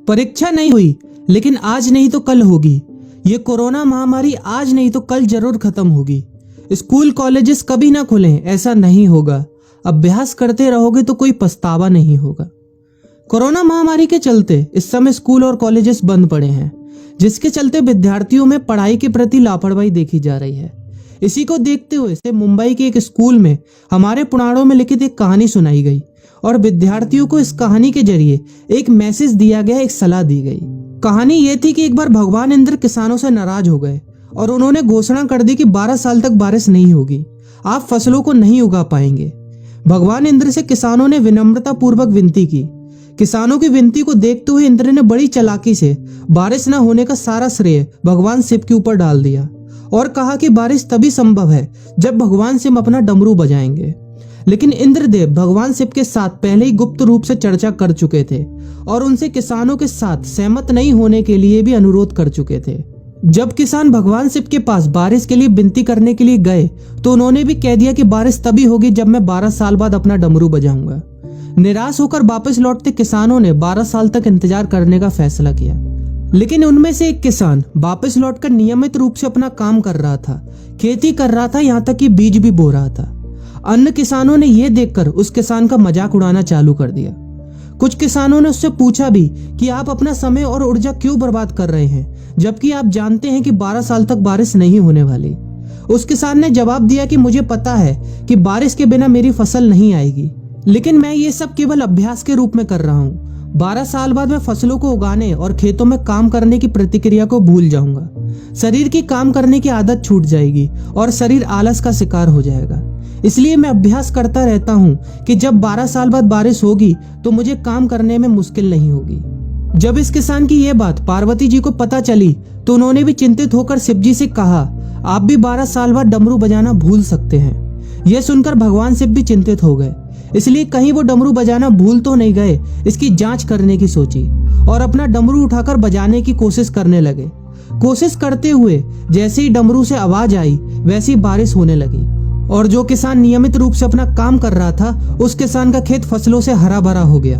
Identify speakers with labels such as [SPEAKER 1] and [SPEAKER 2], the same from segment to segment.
[SPEAKER 1] परीक्षा नहीं हुई, लेकिन आज नहीं तो कल होगी। ये कोरोना महामारी आज नहीं तो कल जरूर खत्म होगी। स्कूल कॉलेजेस कभी ना खुलें, ऐसा नहीं होगा। अभ्यास करते रहोगे तो कोई पछतावा नहीं होगा। कोरोना महामारी के चलते इस समय स्कूल और कॉलेजेस बंद पड़े हैं, जिसके चलते विद्यार्थियों में पढ़ाई के प्रति लापरवाही देखी जा रही है। इसी को देखते हुए मुंबई के एक स्कूल में हमारे पुराणों में लिखित एक कहानी सुनाई गई और विद्यार्थियों को इस कहानी के जरिए एक मैसेज दिया गया, एक सलाह दी गई। कहानी ये थी कि एक बार भगवान इंद्र किसानों से नाराज हो गए और उन्होंने घोषणा कर दी कि 12 साल तक बारिश नहीं होगी, आप फसलों को नहीं उगा पाएंगे। भगवान इंद्र से किसानों ने विनम्रता पूर्वक विनती की। किसानों की विनती को देखते हुए इंद्र ने बड़ी चालाकी से बारिश न होने का सारा श्रेय भगवान शिव के ऊपर डाल दिया और कहा कि बारिश तभी संभव है जब भगवान शिव अपना डमरू बजाएंगे। लेकिन इंद्रदेव भगवान शिव के साथ पहले ही गुप्त रूप से चर्चा कर चुके थे और उनसे किसानों के साथ सहमत नहीं होने के लिए भी अनुरोध कर चुके थे। जब किसान भगवान शिव के पास बारिश के लिए विनती करने के लिए गए तो उन्होंने भी कह दिया कि बारिश तभी होगी जब मैं 12 साल बाद अपना डमरू बजाऊंगा। निराश होकर वापस लौटते किसानों ने 12 साल तक इंतजार करने का फैसला किया। लेकिन उनमें से एक किसान वापस लौटकर नियमित रूप से अपना काम कर रहा था, खेती कर रहा था, यहाँ तक कि बीज भी बो रहा था। अन्य किसानों ने यह देखकर उस किसान का मजाक उड़ाना चालू कर दिया। कुछ किसानों ने उससे पूछा भी कि आप अपना समय और ऊर्जा क्यों बर्बाद कर रहे हैं, जबकि आप जानते हैं कि 12 साल तक बारिश नहीं होने वाली। उस किसान ने जवाब दिया कि मुझे पता है कि बारिश के बिना मेरी फसल नहीं आएगी, लेकिन मैं ये सब केवल अभ्यास के रूप में कर रहा हूँ। 12 साल बाद मैं फसलों को उगाने और खेतों में काम करने की प्रतिक्रिया को भूल जाऊंगा। शरीर की काम करने की आदत छूट जाएगी और शरीर आलस का शिकार हो जाएगा। इसलिए मैं अभ्यास करता रहता हूँ कि जब 12 साल बाद बारिश होगी तो मुझे काम करने में मुश्किल नहीं होगी। जब इस किसान की यह बात पार्वती जी को पता चली तो उन्होंने भी चिंतित होकर शिव जी से कहा, आप भी 12 साल बाद डमरू बजाना भूल सकते हैं। यह सुनकर भगवान शिव भी चिंतित हो गए, इसलिए कहीं वो डमरू बजाना भूल तो नहीं गए, इसकी जांच करने की सोची और अपना डमरू उठाकर बजाने की कोशिश करने लगे। कोशिश करते हुए जैसे ही डमरू से आवाज आई वैसी बारिश होने लगी और जो किसान नियमित रूप से अपना काम कर रहा था उस किसान का खेत फसलों से हरा भरा हो गया।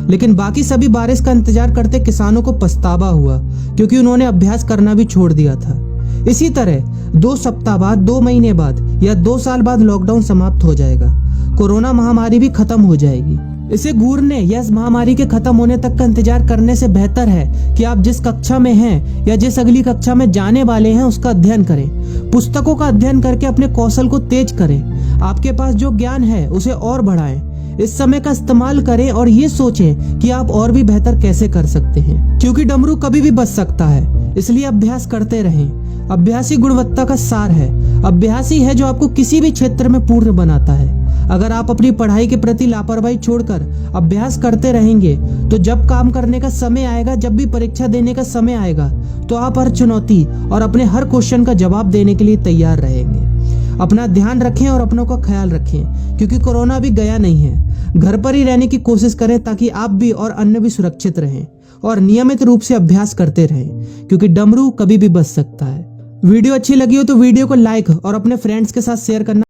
[SPEAKER 1] लेकिन बाकी सभी बारिश का इंतजार करते किसानों को पछतावा हुआ, क्योंकि उन्होंने अभ्यास करना भी छोड़ दिया था। इसी तरह 2 सप्ताह बाद, 2 महीने बाद या 2 साल बाद लॉकडाउन समाप्त हो जाएगा। कोरोना महामारी भी खत्म हो जाएगी। इसे घूरने या इस महामारी के खत्म होने तक का इंतजार करने से बेहतर है कि आप जिस कक्षा में हैं या जिस अगली कक्षा में जाने वाले हैं उसका अध्ययन करें। पुस्तकों का अध्ययन करके अपने कौशल को तेज करें। आपके पास जो ज्ञान है उसे और बढ़ाएं। इस समय का इस्तेमाल करें और ये सोचें कि आप और भी बेहतर कैसे कर सकते हैं, क्योंकि डमरू कभी भी बच सकता है। इसलिए अभ्यास करते रहें। अभ्यास ही गुणवत्ता का सार है। अभ्यास ही है जो आपको किसी भी क्षेत्र में पूर्ण बनाता है। अगर आप अपनी पढ़ाई के प्रति लापरवाही छोड़कर अभ्यास करते रहेंगे तो जब काम करने का समय आएगा, जब भी परीक्षा देने का समय आएगा, तो आप हर चुनौती और अपने हर क्वेश्चन का जवाब देने के लिए तैयार रहेंगे। अपना ध्यान रखें और अपनों का ख्याल रखें, क्योंकि कोरोना अभी गया नहीं है। घर पर ही रहने की कोशिश करें ताकि आप भी और अन्य भी सुरक्षित रहें और नियमित रूप से अभ्यास करते रहें, क्योंकि डमरू कभी भी बच सकता है। वीडियो अच्छी लगी हो तो वीडियो को लाइक और अपने फ्रेंड्स के साथ शेयर करना